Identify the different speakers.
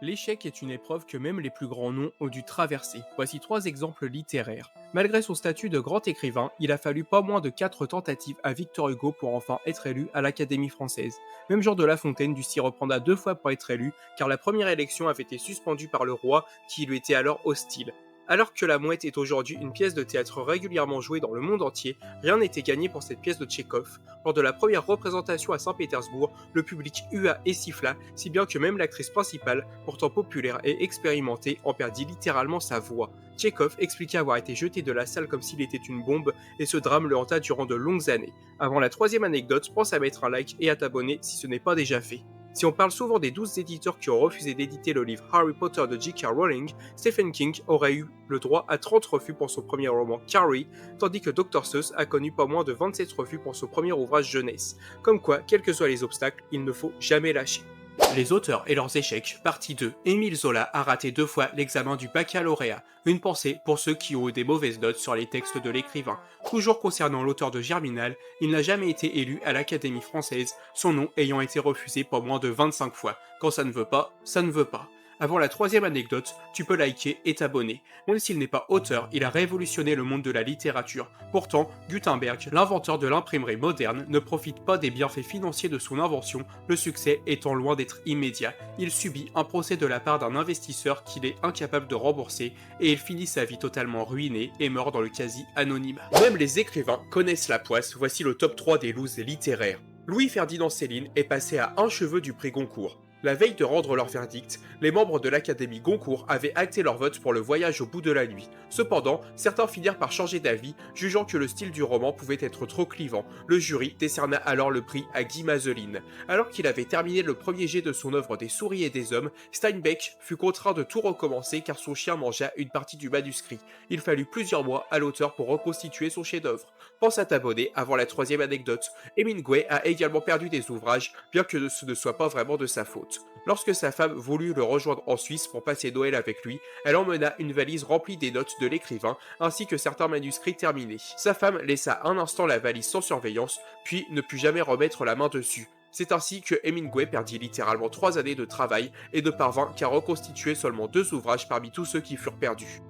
Speaker 1: L'échec est une épreuve que même les plus grands noms ont dû traverser. Voici trois exemples littéraires. Malgré son statut de grand écrivain, il a fallu pas moins de 4 tentatives à Victor Hugo pour enfin être élu à l'Académie française. Même Jean de La Fontaine dut s'y reprendre à 2 fois pour être élu, car la première élection avait été suspendue par le roi, qui lui était alors hostile. Alors que La Mouette est aujourd'hui une pièce de théâtre régulièrement jouée dans le monde entier, rien n'était gagné pour cette pièce de Tchekhov. Lors de la première représentation à Saint-Pétersbourg, le public hua et siffla, si bien que même l'actrice principale, pourtant populaire et expérimentée, en perdit littéralement sa voix. Tchekhov expliquait avoir été jeté de la salle comme s'il était une bombe, et ce drame le hanta durant de longues années. Avant la troisième anecdote, pense à mettre un like et à t'abonner si ce n'est pas déjà fait. Si on parle souvent des 12 éditeurs qui ont refusé d'éditer le livre Harry Potter de J.K. Rowling, Stephen King aurait eu le droit à 30 refus pour son premier roman Carrie, tandis que Dr. Seuss a connu pas moins de 27 refus pour son premier ouvrage jeunesse. Comme quoi, quels que soient les obstacles, il ne faut jamais lâcher. Les auteurs et leurs échecs, partie 2. Émile Zola a raté 2 fois l'examen du baccalauréat. Une pensée pour ceux qui ont eu des mauvaises notes sur les textes de l'écrivain. Toujours concernant l'auteur de Germinal, il n'a jamais été élu à l'Académie française, son nom ayant été refusé pas moins de 25 fois. Quand ça ne veut pas, ça ne veut pas. Avant la troisième anecdote, tu peux liker et t'abonner. Même s'il n'est pas auteur, il a révolutionné le monde de la littérature. Pourtant, Gutenberg, l'inventeur de l'imprimerie moderne, ne profite pas des bienfaits financiers de son invention, le succès étant loin d'être immédiat. Il subit un procès de la part d'un investisseur qu'il est incapable de rembourser, et il finit sa vie totalement ruinée et meurt dans le quasi-anonymat. Même les écrivains connaissent la poisse, voici le top 3 des looses littéraires. Louis-Ferdinand Céline est passé à un cheveu du prix Goncourt. La veille de rendre leur verdict, les membres de l'Académie Goncourt avaient acté leur vote pour le voyage au bout de la nuit. Cependant, certains finirent par changer d'avis, jugeant que le style du roman pouvait être trop clivant. Le jury décerna alors le prix à Guy Mazeline. Alors qu'il avait terminé le premier jet de son œuvre Des souris et des hommes, Steinbeck fut contraint de tout recommencer car son chien mangea une partie du manuscrit. Il fallut plusieurs mois à l'auteur pour reconstituer son chef-d'œuvre. Pense à t'abonner avant la troisième anecdote. Hemingway a également perdu des ouvrages, bien que ce ne soit pas vraiment de sa faute. Lorsque sa femme voulut le rejoindre en Suisse pour passer Noël avec lui, elle emmena une valise remplie des notes de l'écrivain ainsi que certains manuscrits terminés. Sa femme laissa un instant la valise sans surveillance, puis ne put jamais remettre la main dessus. C'est ainsi que Hemingway perdit littéralement 3 années de travail et ne parvint qu'à reconstituer seulement 2 ouvrages parmi tous ceux qui furent perdus.